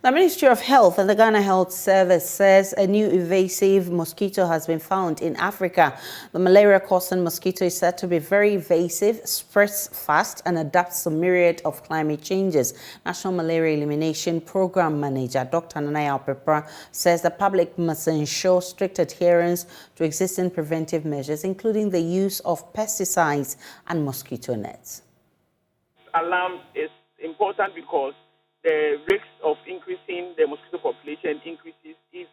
The Ministry of Health and the Ghana Health Service says a new invasive mosquito has been found in Africa. The malaria-causing mosquito is said to be very invasive, spreads fast, and adapts to a myriad of climate changes. National Malaria Elimination Program Manager Dr. Nanaya Opepra says the public must ensure strict adherence to existing preventive measures, including the use of pesticides and mosquito nets. Alarm is important because the risk of increasing the mosquito population increases if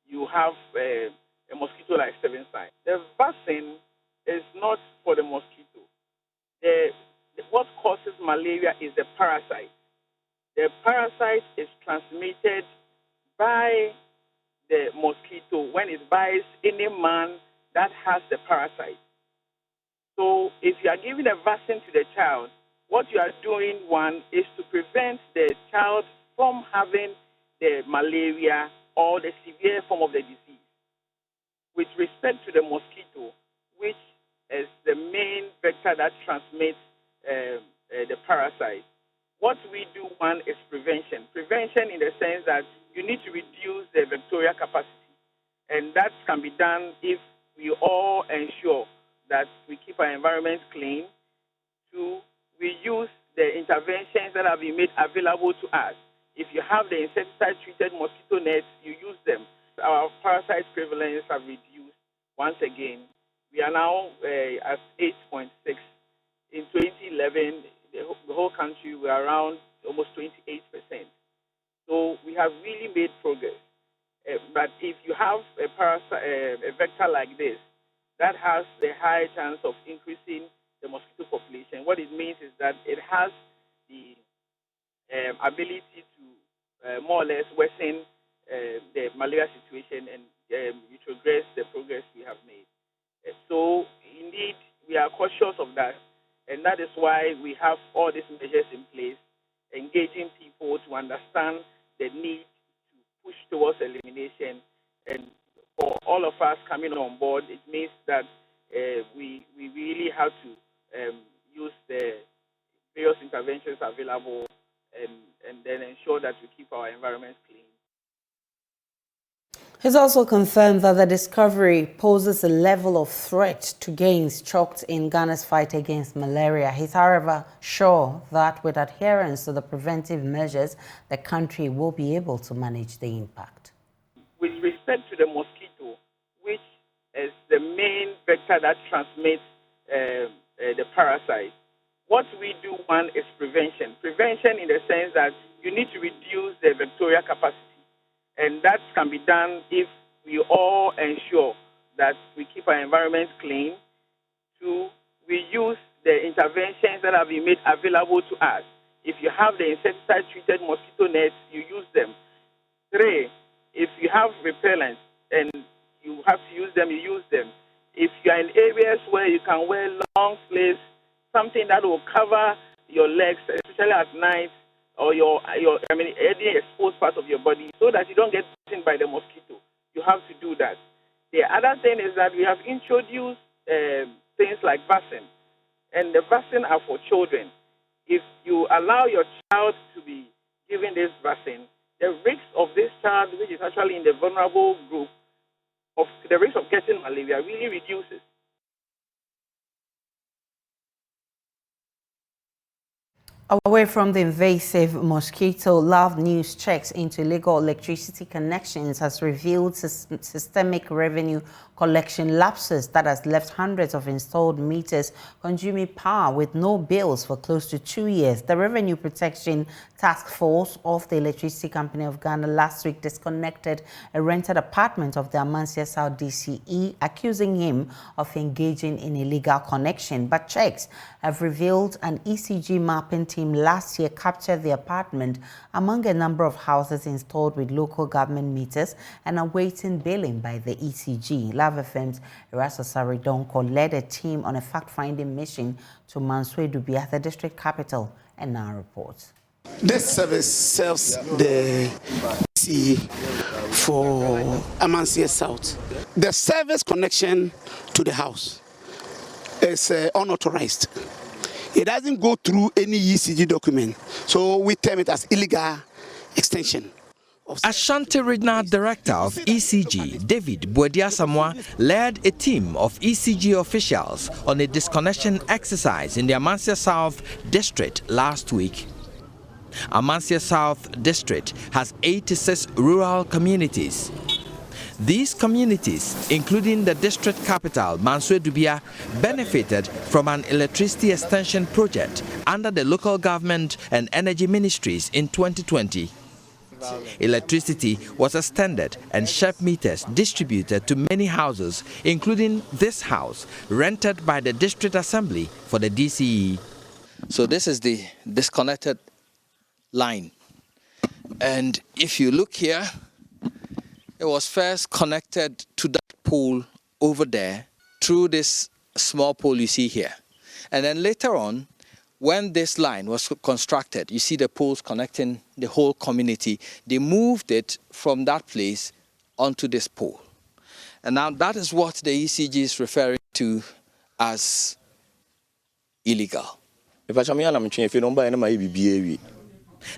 you have a mosquito like Stevenson. The vaccine is not for the mosquito. What causes malaria is the parasite. The parasite is transmitted by the mosquito when it bites any man that has the parasite. So if you are giving a vaccine to the child, what you are doing, one, is to prevent the child from having the malaria or the severe form of the disease. With respect to the mosquito, which is the main vector that transmits the parasite, what we do, one, is prevention. Prevention in the sense that you need to reduce the vectorial capacity. And that can be done if we all ensure that we keep our environment clean. Two, we use the interventions that have been made available to us. If you have the insecticide-treated mosquito nets, you use them. Our parasite prevalence have reduced once again. We are now at 8.6. In 2011, the whole country were around almost 28%. So we have really made progress. But if you have a vector like this, that has the high chance of increasing the mosquito population. What it means is that it has the ability to more or less worsen the malaria situation and retrogress the progress we have made. So indeed, we are cautious of that, and that is why we have all these measures in place, engaging people to understand the need to push towards elimination. And for all of us coming on board, it means that we really have to use the various interventions available and then ensure that we keep our environment clean. He's also confirmed that the discovery poses a level of threat to gains chalked in Ghana's fight against malaria. He's, however, sure that with adherence to the preventive measures, the country will be able to manage the impact. With respect to the mosquito, which is the main vector that transmits the parasite, what we do, one, is prevention. Prevention in the sense that you need to reduce the vectorial capacity. And that can be done if we all ensure that we keep our environment clean. Two, we use the interventions that have been made available to us. If you have the insecticide-treated mosquito nets, you use them. Three, if you have repellents and you have to use them, you use them. If you are in areas where you can wear long sleeves, something that will cover your legs, especially at night, or any exposed part of your body, so that you don't get bitten by the mosquito. You have to do that. The other thing is that we have introduced things like vaccine, and the vaccine are for children. If you allow your child to be given this vaccine, the risk of this child, which is actually in the vulnerable group, of the risk of getting malaria really reduces. Away from the invasive mosquito, Love News checks into illegal electricity connections has revealed systemic revenue collection lapses that has left hundreds of installed meters consuming power with no bills for close to 2 years. The Revenue Protection Task Force of the Electricity Company of Ghana last week disconnected a rented apartment of the Amansia South DCE, accusing him of engaging in illegal connection. But checks have revealed an ECG mapping team last year captured the apartment among a number of houses installed with local government meters and awaiting billing by the ECG. Love FM's Eraso Saridonko led a team on a fact-finding mission to Manswe Dubia, the district capital, and now reports. This service serves the ECG for Amansia South. The service connection to the house is unauthorized. It doesn't go through any ECG document, so we term it as illegal extension. Ashanti Regional Director of ECG, David Buedia-Samoa, led a team of ECG officials on a disconnection exercise in the Amansia South District last week. Amansia South District has 86 rural communities. These communities, including the district capital, Mansour Dubia, benefited from an electricity extension project under the local government and energy ministries in 2020. Electricity was extended and shelf meters distributed to many houses, including this house, rented by the district assembly for the DCE. So this is the disconnected line. And if you look here, it was first connected to that pole over there through this small pole you see here. And then later on, when this line was constructed, you see the poles connecting the whole community. They moved it from that place onto this pole. And now that is what the ECG is referring to as illegal.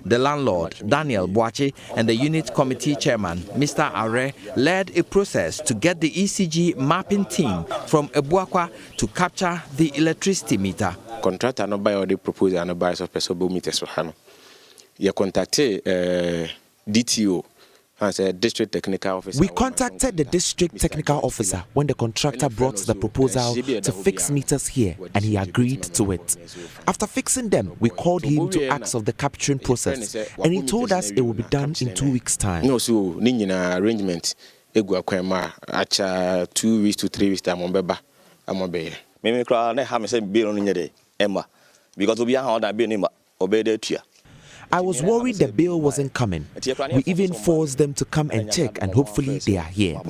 The landlord, Daniel Boache, and the unit committee chairman, Mr. Are, led a process to get the ECG mapping team from Ebuakwa to capture the electricity meter. Contractor no buy or the proposal no buy of personal meters for Hano. You contacted DTO. District technical officer. We contacted the district technical officer when the contractor brought the proposal to fix meters here, and he agreed to it. After fixing them, we called him to ask of the capturing process, and he told us it will be done in 2 weeks' time. No, so Nina arrangement. Acha 2 weeks to 3 weeks time on beba. Amobe. Maybe cry ne have me say bill on your day, Emma, because we are how that bill name obey the tia. I was worried the bill wasn't coming. We even forced them to come and check, and hopefully they are here.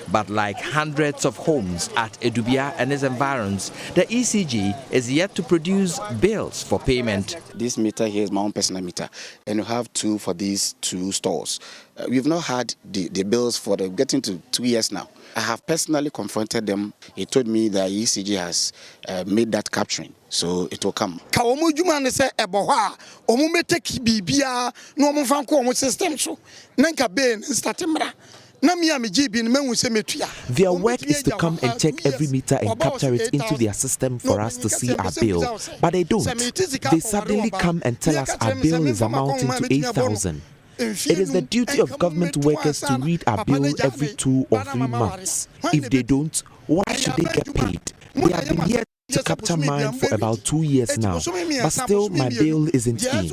But like hundreds of homes at Edubia and its environs, the ECG is yet to produce bills for payment. This meter here is my own personal meter, and we have two for these two stores. We've not had the bills for getting to 2 years now. I have personally confronted them. He told me that ECG has made that capturing, so it will come. Their work is to come and check every meter and capture it into their system for us to see our bill, but they don't. They suddenly come and tell us our bill is amounting to 8,000. It is the duty of government workers to read our bill every 2 or 3 months. If they don't, why should they get paid? They have been here to capture mine for about 2 years now, but still my bill isn't in.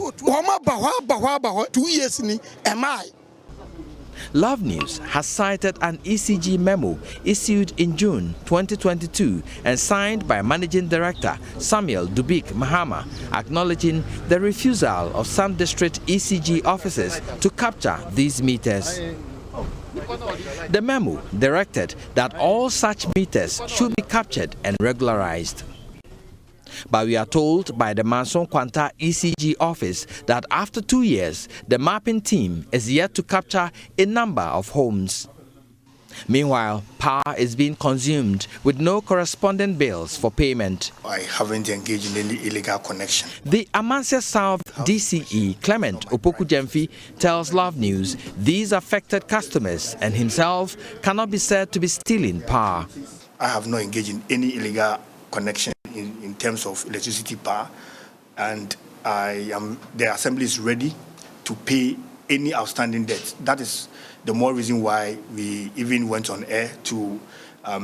Love News has cited an ECG memo issued in June 2022 and signed by Managing Director Samuel Dubik Mahama, acknowledging the refusal of some district ECG officers to capture these meters. The memo directed that all such meters should be captured and regularized. But we are told by the Manson Kwanta ECG office that after 2 years, the mapping team is yet to capture a number of homes. Meanwhile, power is being consumed with no corresponding bills for payment. I haven't engaged in any illegal connection. The Amansia South DCE, Clement Opoku Jemfi, tells Love News these affected customers and himself cannot be said to be stealing power. I have not engaged in any illegal connection in terms of electricity power, and the assembly is ready to pay any outstanding debt. That is the more reason why we even went on air to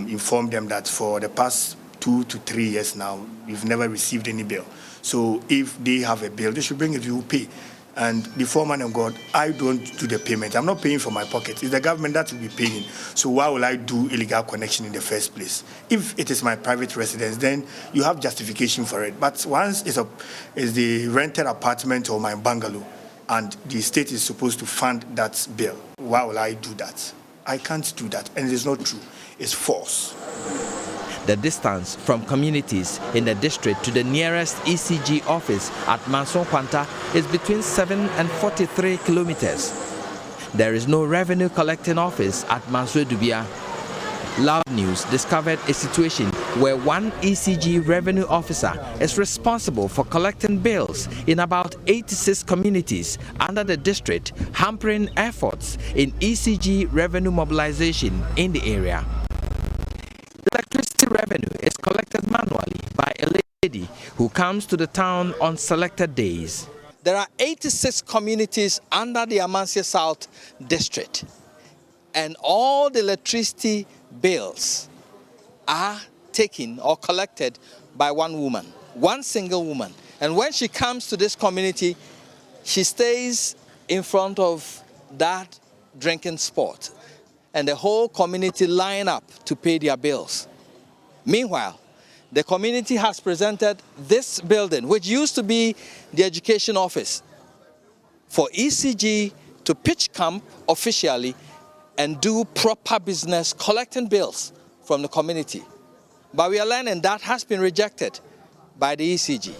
inform them that for the past 2 to 3 years now, we've never received any bill. So if they have a bill, they should bring it, we will pay. And before man of God, I don't do the payment. I'm not paying for my pocket. It's the government that will be paying. So why will I do illegal connection in the first place? If it is my private residence, then you have justification for it. But once it's the rented apartment or my bungalow, and the state is supposed to fund that bill, why will I do that? I can't do that. And it is not true. It's false. The distance from communities in the district to the nearest ECG office at Manson Kwanta is between 7 and 43 kilometers. There is no revenue collecting office at Mansour Dubia. Love News discovered a situation where one ECG revenue officer is responsible for collecting bills in about 86 communities under the district, hampering efforts in ECG revenue mobilization in the area. Electricity revenue is collected manually by a lady who comes to the town on selected days. There are 86 communities under the Amansia South district, and all the electricity bills are taken or collected by one woman, one single woman. And when she comes to this community, she stays in front of that drinking spot, and the whole community line up to pay their bills. Meanwhile, the community has presented this building, which used to be the education office, for ECG to pitch camp officially and do proper business collecting bills from the community. But we are learning that has been rejected by the ECG.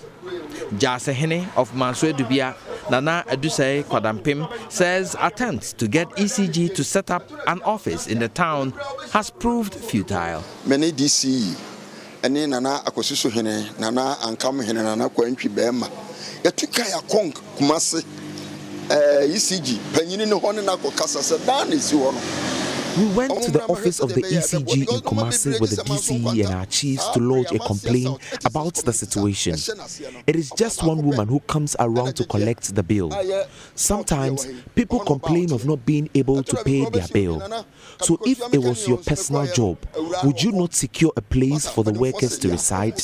Jasehene of Manswe Dubia, Nana Adusei Kwadampim, says attempts to get ECG to set up an office in the town has proved futile. Many DC, and then Nana Akosiso Hene, Nana Ankam Hene, Nana Quentry Bema, Yatukaya Kong, Kumasi, ECG, Penny no one in Akokasa, Sedan is your. We went to the office of the ECG in Kumasi with the DCE and our chiefs to lodge a complaint about the situation. It is just one woman who comes around to collect the bill. Sometimes people complain of not being able to pay their bill. So if it was your personal job, would you not secure a place for the workers to reside?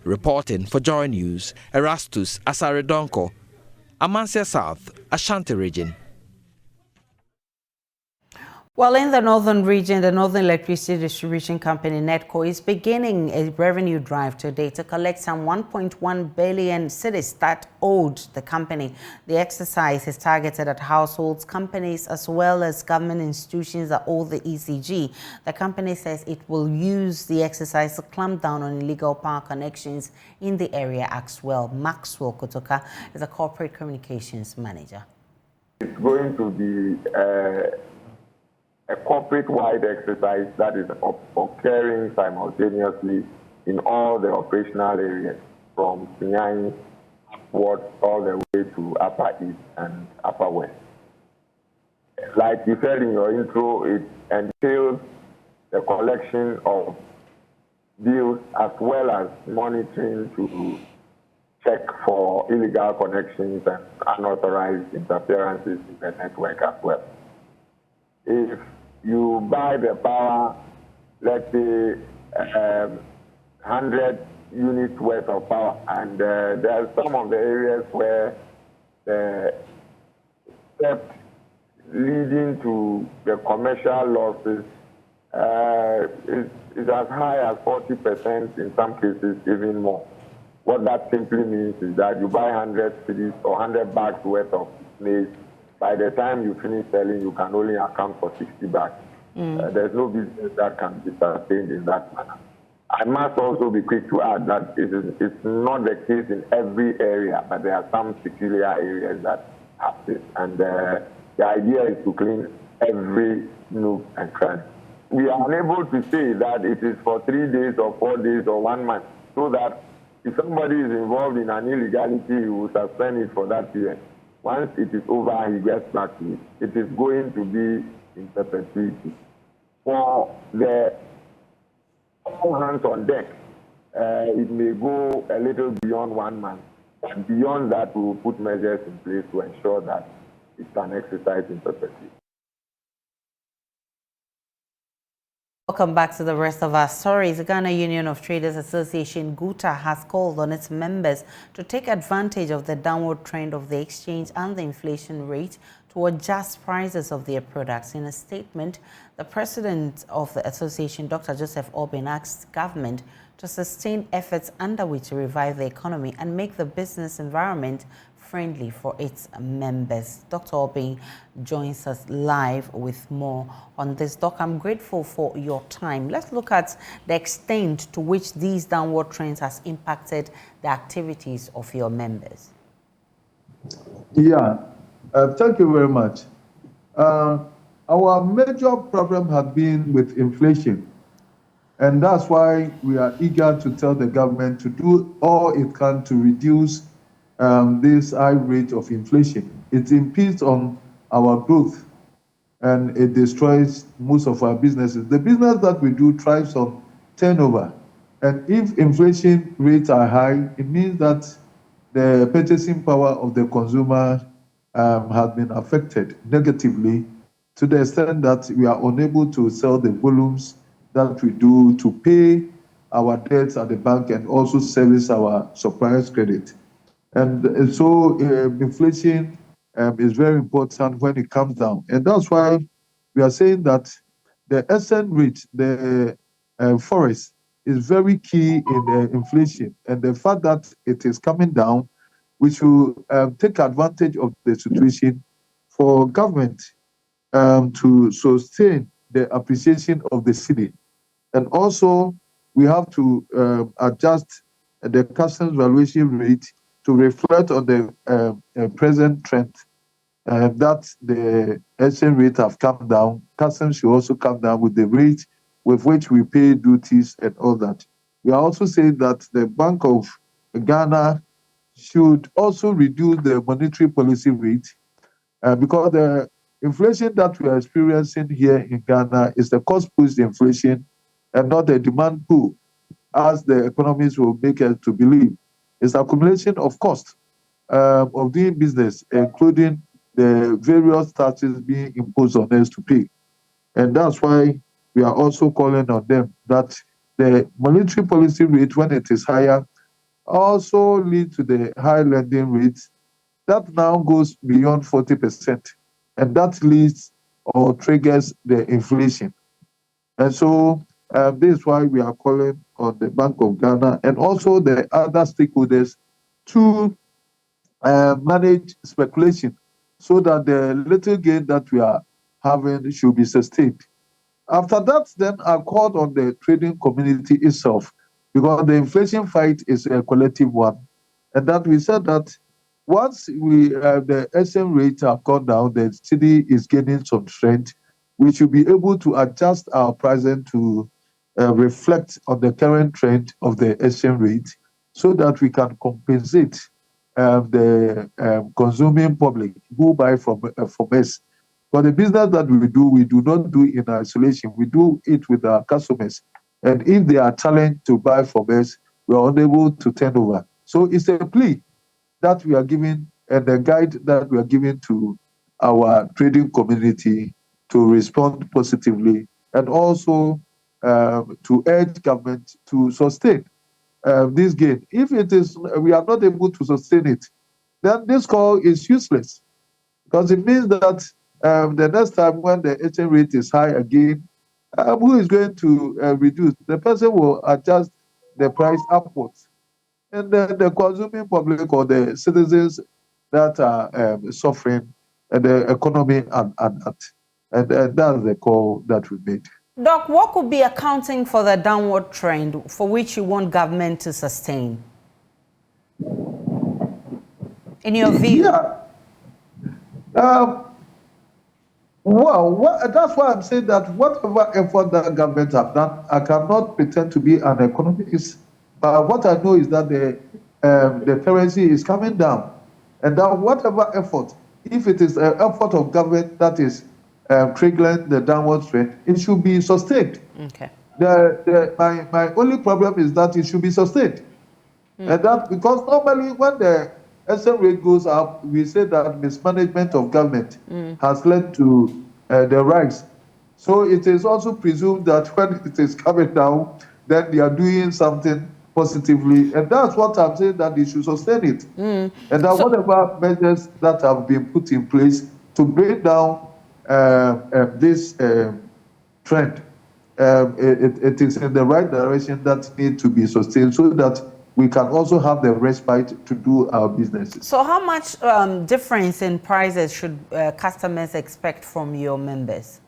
Reporting for Joy News, Erastus Asaredonko, Amansia South, Ashanti region. Well, in the northern region, the Northern Electricity Distribution Company, NEDCO, is beginning a revenue drive today to collect some 1.1 billion cedis that owed the company. The exercise is targeted at households, companies, as well as government institutions that owe the ECG. The company says it will use the exercise to clamp down on illegal power connections in the area as well. Maxwell Kotoka is a corporate communications manager. It's going to be a corporate-wide exercise that is occurring simultaneously in all the operational areas, from Sinyang upward all the way to Upper East and Upper West. Like you said in your intro, it entails the collection of bills as well as monitoring to check for illegal connections and unauthorized interferences in the network as well. If you buy the power, let's say 100 units worth of power, and there are some of the areas where the steps leading to the commercial losses is as high as 40%, in some cases even more. What that simply means is that you buy 100 cedis or 100 bags worth of maize. By the time you finish selling, you can only account for 60 bags. There's no business that can be sustained in that manner. I must also be quick to add that it's not the case in every area, but there are some peculiar areas that have this. And the idea is to clean every nook and cranny. We are unable to say that it is for 3 days or 4 days or 1 month, so that if somebody is involved in an illegality, he will suspend it for that period. Once it is over, he gets back to it. It is going to be in perpetuity. For the all hands on deck, it may go a little beyond 1 month. And beyond that, we will put measures in place to ensure that it's an exercise in perpetuity. Welcome back to the rest of our stories. The Ghana Union of Traders Association, GUTA, has called on its members to take advantage of the downward trend of the exchange and the inflation rate to adjust prices of their products. In a statement, the president of the association, Dr. Joseph Obin, asked government to sustain efforts underway to revive the economy and make the business environment friendly for its members. Dr. Obin joins us live with more on this. Doc, I'm grateful for your time. Let's look at the extent to which these downward trends has impacted the activities of your members. Yeah, thank you very much. Our major problem has been with inflation, and that's why we are eager to tell the government to do all it can to reduce this high rate of inflation. It impedes on our growth and it destroys most of our businesses. The business that we do thrives on turnover. And if inflation rates are high, it means that the purchasing power of the consumer has been affected negatively to the extent that we are unable to sell the volumes that we do to pay our debts at the bank and also service our suppliers' credit. And so inflation is very important when it comes down. And that's why we are saying that the SN rate, the forest, is very key in inflation. And the fact that it is coming down, we should take advantage of the situation for government to sustain the appreciation of the city. And also, we have to adjust the customs valuation rate to reflect on the present trend. That the exchange rate have come down. Customs should also come down with the rate with which we pay duties and all that. We are also saying that the Bank of Ghana should also reduce the monetary policy rate because the inflation that we are experiencing here in Ghana is the cost-pushed inflation and not the demand pull, as the economists will make us to believe. It's accumulation of cost of doing business, including the various taxes being imposed on us to pay. And that's why we are also calling on them that the monetary policy rate, when it is higher, also lead to the high lending rates that now goes beyond 40%, and that leads or triggers the inflation. And so this is why we are calling on the Bank of Ghana and also the other stakeholders to manage speculation so that the little gain that we are having should be sustained. After that, then I called on the trading community itself because the inflation fight is a collective one. And that we said that once the SM rates have gone down, the city is gaining some strength. We should be able to adjust our pricing to reflect on the current trend of the SM rate so that we can compensate the consuming public who buy from us. But the business that we do not do in isolation. We do it with our customers. And if they are challenged to buy from us, we are unable to turn over. So it's a plea that we are giving and a guide that we are giving to our trading community to respond positively and also to urge government to sustain this gain. If it is we are not able to sustain it, then this call is useless because it means that the next time when the exchange rate is high again, who is going to reduce? The person will adjust the price upwards. And the consuming public or the citizens that are suffering and the economy and that's the call that we made. Doc, what could be accounting for the downward trend for which you want government to sustain? In your view? Yeah. That's why I'm saying that whatever effort that government have done, I cannot pretend to be an economist. But what I know is that the currency is coming down, and that whatever effort, if it is an effort of government that is triggering the downward trend, it should be sustained. Okay. My only problem is that it should be sustained, and that because normally when the SM rate goes up, we say that mismanagement of government has led to the rise. So it is also presumed that when it is coming down, then they are doing something positively. And that's what I'm saying, that they should sustain it. And that whatever measures that have been put in place to bring down this trend, it is in the right direction that need to be sustained so that we can also have the respite to do our businesses. So how much difference in prices should customers expect from your members?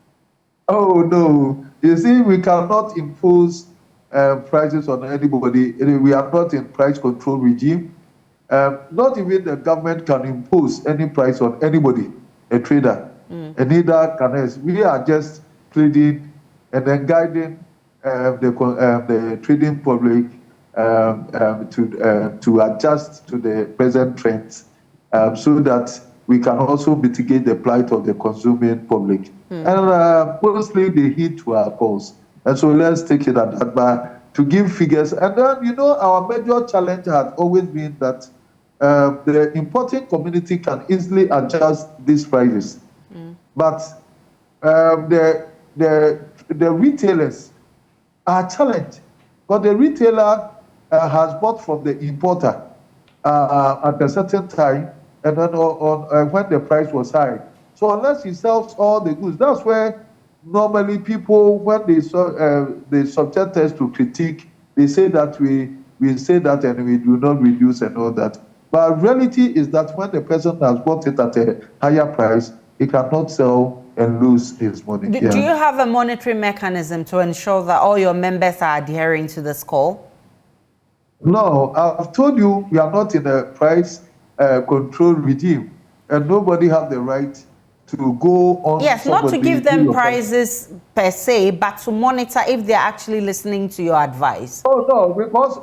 Oh, no. You see, we cannot impose prices on anybody. We are not in price control regime. Not even the government can impose any price on anybody, a trader, and neither can us. We are just pleading and then guiding the trading public to adjust to the present trends, so that we can also mitigate the plight of the consuming public. And mostly they heed to our calls. And so let's take it at that. But to give figures, and then, our major challenge has always been that the importing community can easily adjust these prices. But the retailers are challenged. But the retailer has bought from the importer at a certain time, and then when the price was high. So unless he sells all the goods, that's where normally people, when they subject us to critique, they say that we say that and we do not reduce and all that. But reality is that when the person has bought it at a higher price, he cannot sell and lose his money. Do you have a monitoring mechanism to ensure that all your members are adhering to this call? No, I've told you we are not in a price control regime, and nobody has the right to go on. Yes, not to give them prices per se, but to monitor if they're actually listening to your advice. Oh no, because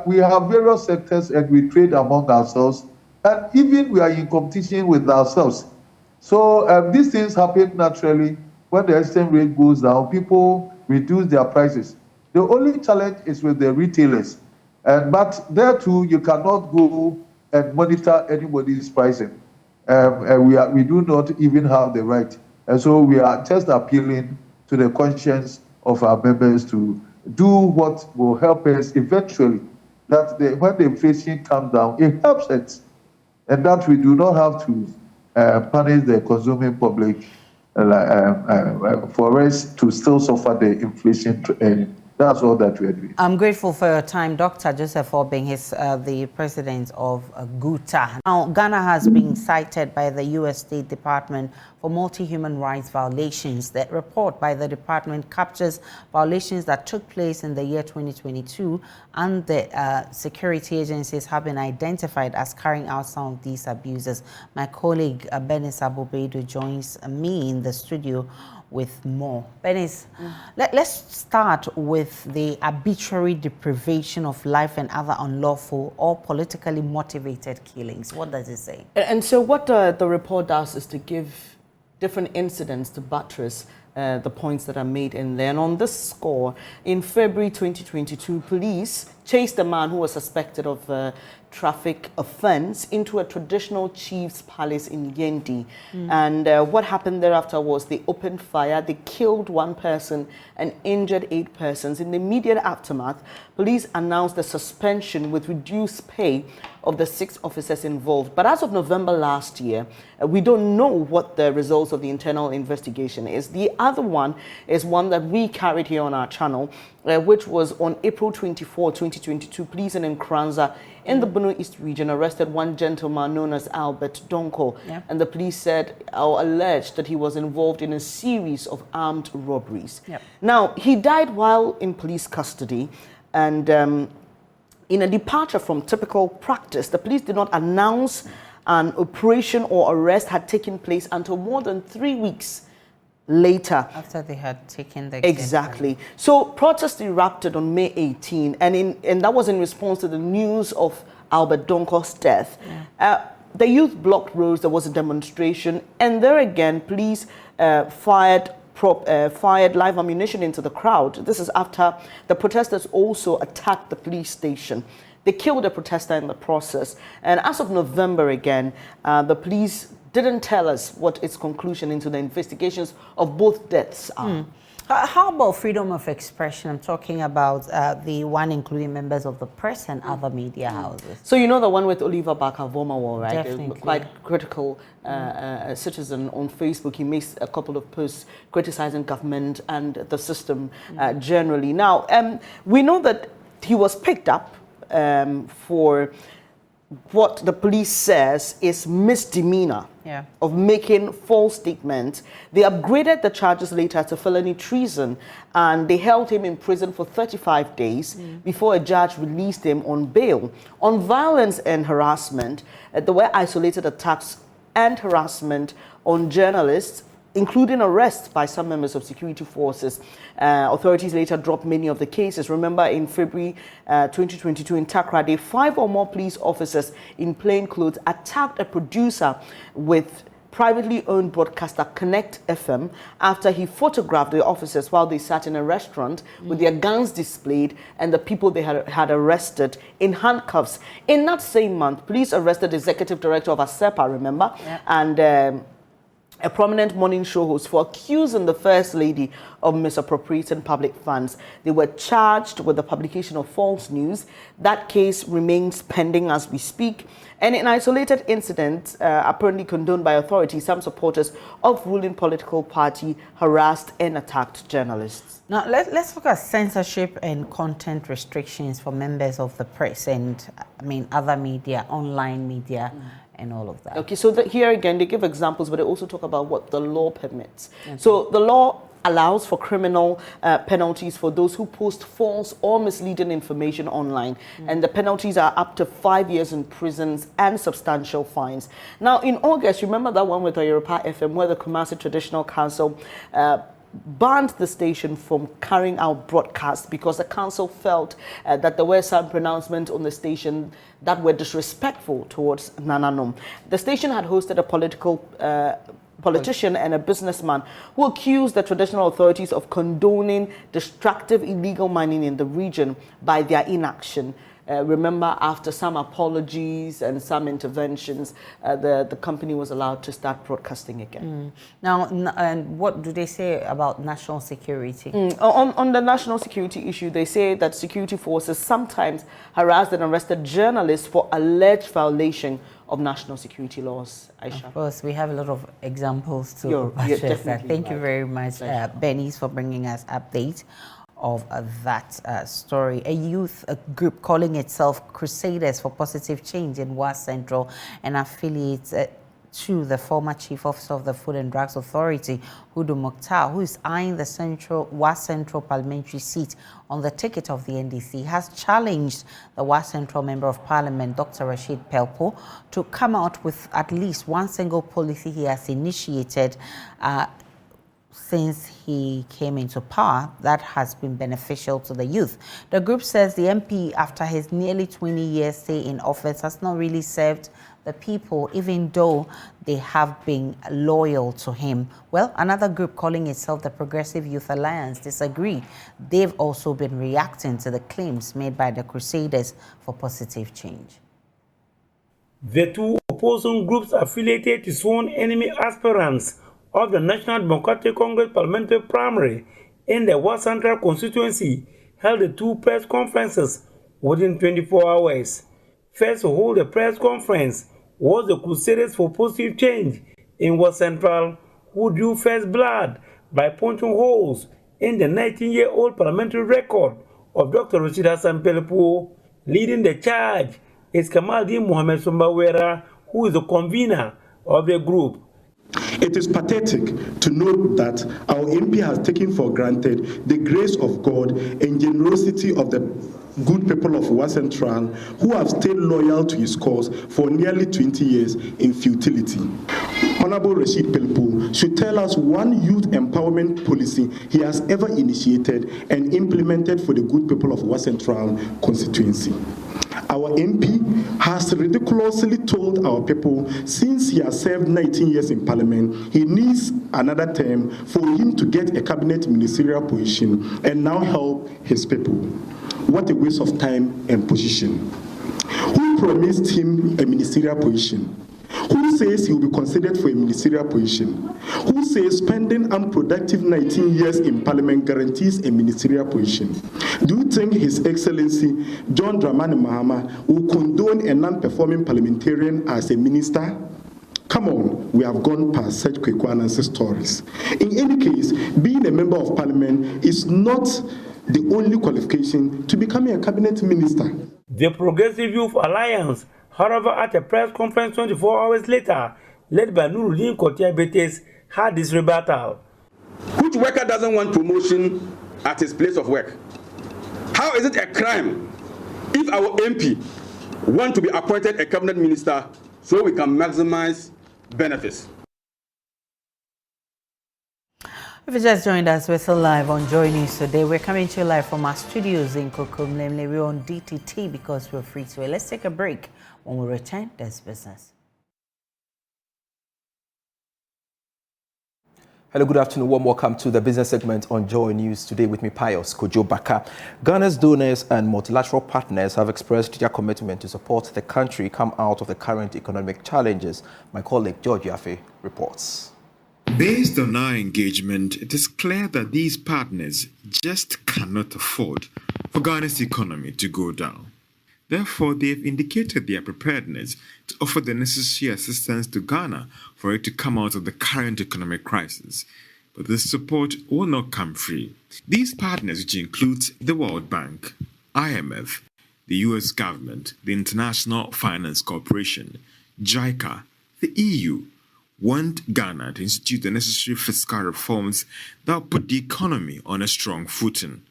we have various sectors and we trade among ourselves, and even we are in competition with ourselves. So these things happen naturally. When the exchange rate goes down, people reduce their prices. The only challenge is with the retailers, but there too you cannot go and monitor anybody's pricing. We do not even have the right, and so we are just appealing to the conscience of our members to do what will help us eventually. That when the inflation comes down, it helps us, and that we do not have to punish the consuming public for us to still suffer the inflation. That's all that we are doing. I'm grateful for your time, Dr. Joseph Obeng. He's the president of GUTA. Now, Ghana has been cited by the U.S. State Department for multi-human rights violations. The report by the department captures violations that took place in the year 2022, and the security agencies have been identified as carrying out some of these abuses. My colleague, Benis Abobedo, joins me in the studio with more. Benis, let's start with the arbitrary deprivation of life and other unlawful or politically motivated killings. What does it say? And so what the report does is to give different incidents to buttress the points that are made in there. And on this score, in February 2022, police chased a man who was suspected of traffic offense into a traditional chief's palace in Yendi. And what happened thereafter was they opened fire, they killed one person and injured 8 persons. In the immediate aftermath, police announced the suspension with reduced pay of the 6 officers involved. But as of November last year, we don't know what the results of the internal investigation is. The other one is one that we carried here on our channel, which was on April 24, 2022. Police in Nkranza in the Bono East region arrested one gentleman known as Albert Donko. And the police said or alleged that he was involved in a series of armed robberies. Now, he died while in police custody, and in a departure from typical practice, the police did not announce an operation or arrest had taken place until more than 3 weeks later. After they had taken the Exactly. So protests erupted on May 18, and that was in response to the news of Albert Donko's death. The youth blocked roads, there was a demonstration, and there again, police fired live ammunition into the crowd. This is after the protesters also attacked the police station. They killed a protester in the process. And as of November again, the police didn't tell us what its conclusion into the investigations of both deaths are. How about freedom of expression? I'm talking about the one including members of the press and other media houses. So you know the one with Oliver Barker-Vormawor, right? Definitely. Quite critical citizen on Facebook. He makes a couple of posts criticizing government and the system generally. Now, we know that he was picked up for what the police says is misdemeanor of making false statements. They upgraded the charges later to felony treason, and they held him in prison for 35 days before a judge released him on bail. On violence and harassment, there were isolated attacks and harassment on journalists, including arrests by some members of security forces. Authorities later dropped many of the cases. Remember, in February 2022 in Takrady, 5 or more police officers in plain clothes attacked a producer with privately owned broadcaster Connect FM after he photographed the officers while they sat in a restaurant with their guns displayed and the people they had arrested in handcuffs. In that same month, police arrested the executive director of ASEPA, remember, and a prominent morning show host for accusing the First Lady of misappropriating public funds. They were charged with the publication of false news. That case remains pending as we speak. And in isolated incidents, apparently condoned by authorities, some supporters of ruling political party harassed and attacked journalists. Now, let's look at censorship and content restrictions for members of the press and, other media, online media, and all of that. Okay, so here again, they give examples, but they also talk about what the law permits. Okay. So the law allows for criminal penalties for those who post false or misleading information online. And the penalties are up to 5 years in prisons and substantial fines. Now, in August, remember that one with Europa FM where the Kumasi Traditional Council banned the station from carrying out broadcasts because the council felt that there were some pronouncements on the station that were disrespectful towards Nananom. The station had hosted a politician and a businessman who accused the traditional authorities of condoning destructive illegal mining in the region by their inaction. Remember, after some apologies and some interventions, the company was allowed to start broadcasting again. Now, and what do they say about national security? On the national security issue, they say that security forces sometimes harassed and arrested journalists for alleged violation of national security laws. Aisha. Of course, we have a lot of examples to buttress that. Thank you very much, Benny's, for bringing us updates of that story. A youth group calling itself Crusaders for Positive Change in West Central and affiliates to the former Chief Officer of the Food and Drugs Authority, Hudu Mokhtar, who is eyeing the West Central parliamentary seat on the ticket of the NDC, has challenged the West Central Member of Parliament, Dr. Rasheed Palpo, to come out with at least one single policy he has initiated since he came into power that has been beneficial to the youth. The group says the MP, after his nearly 20 years stay in office, has not really served the people, even though they have been loyal to him. Well, another group calling itself the Progressive Youth Alliance disagree. They've also been reacting to the claims made by the Crusaders for Positive Change. The two opposing groups affiliated to sworn enemy aspirants of the National Democratic Congress parliamentary primary in the West Central constituency held the two press conferences within 24 hours. First to hold the press conference was the Crusaders for Positive Change in West Central, who drew first blood by punching holes in the 19-year-old parliamentary record of Dr. Rasheed Palpo. Leading the charge is Kamaldeen Mohammed Sumbawera, who is the convener of the group. It is pathetic to note that our MP has taken for granted the grace of God and generosity of the good people of West Central who have stayed loyal to his cause for nearly 20 years in futility. Honorable Rasheed Palpo should tell us one youth empowerment policy he has ever initiated and implemented for the good people of West Central constituency. Our MP has ridiculously told our people since he has served 19 years in Parliament, he needs another term for him to get a cabinet ministerial position and now help his people. What a waste of time and position. Who promised him a ministerial position? Who says he will be considered for a ministerial position? Who says spending unproductive 19 years in Parliament guarantees a ministerial position? Do you think His Excellency John Dramani Mahama will condone a non-performing parliamentarian as a minister? Come on, we have gone past such quick-and-answer stories. In any case, being a member of Parliament is not the only qualification to becoming a cabinet minister. The Progressive Youth Alliance, however, at a press conference 24 hours later, led by Nuruddin Kotia Betes, had this rebuttal. Which worker doesn't want promotion at his place of work? How is it a crime if our MP want to be appointed a cabinet minister so we can maximize benefits? If you just joined us, we're still live on Joy News today. We're coming to you live from our studios in Kokomlemle. We're on DTT because we're free to. Let's take a break. When we return, there's business. Hello, good afternoon. Warm welcome to the business segment on Joy News today with me, Pius Kojo Baka. Ghana's donors and multilateral partners have expressed their commitment to support the country come out of the current economic challenges. My colleague George Yafe reports. Based on our engagement, it is clear that these partners just cannot afford for Ghana's economy to go down. Therefore, they have indicated their preparedness to offer the necessary assistance to Ghana for it to come out of the current economic crisis. But this support will not come free. These partners, which include the World Bank, IMF, the US government, the International Finance Corporation, JICA, the EU, want Ghana to institute the necessary fiscal reforms that will put the economy on a strong footing.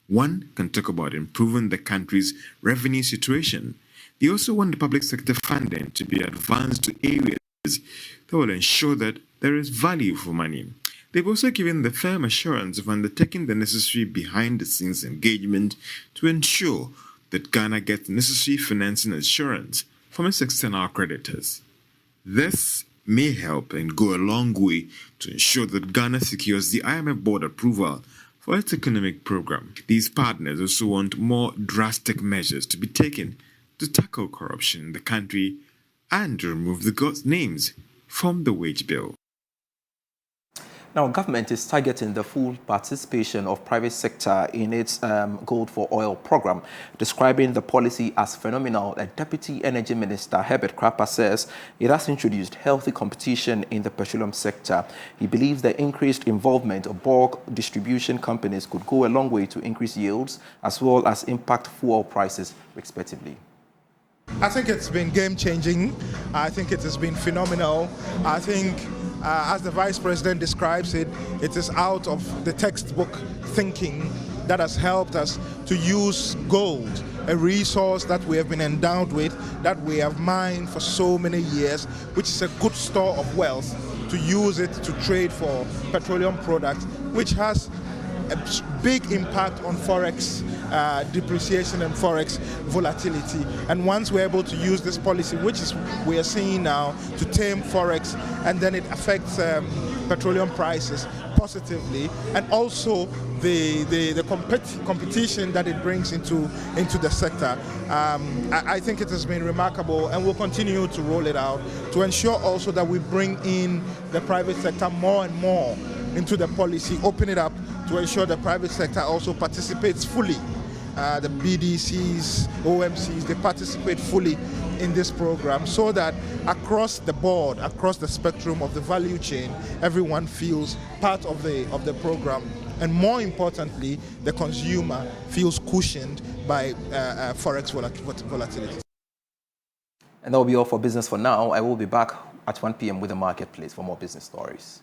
One can talk about improving the country's revenue situation. They also want the public sector funding to be advanced to areas that will ensure that there is value for money. They've also given the firm assurance of undertaking the necessary behind-the-scenes engagement to ensure that Ghana gets necessary financing assurance from its external creditors. This may help and go a long way to ensure that Ghana secures the IMF board approval for its economic program. These partners also want more drastic measures to be taken to tackle corruption in the country and to remove the gods' names from the wage bill. Now, government is targeting the full participation of private sector in its Gold for Oil program, describing the policy as phenomenal. And Deputy Energy Minister Herbert Krapper says it has introduced healthy competition in the petroleum sector. He believes the increased involvement of bulk distribution companies could go a long way to increase yields as well as impact fuel prices, respectively. I think it's been game-changing. I think it has been phenomenal. I think, as the Vice President describes it, it is out of the textbook thinking that has helped us to use gold, a resource that we have been endowed with, that we have mined for so many years, which is a good store of wealth, to use it to trade for petroleum products, which has a big impact on forex depreciation and forex volatility. And once we're able to use this policy, which is we are seeing now, to tame forex, and then it affects petroleum prices positively, and also the competition that it brings into the sector. I think it has been remarkable, and we'll continue to roll it out to ensure also that we bring in the private sector more and more into the policy, open it up to ensure the private sector also participates fully. The BDCs, OMCs, they participate fully in this program so that across the board, across the spectrum of the value chain, everyone feels part of the program. And more importantly, the consumer feels cushioned by forex volatility. And that will be all for business for now. I will be back at 1 p.m. with the marketplace for more business stories.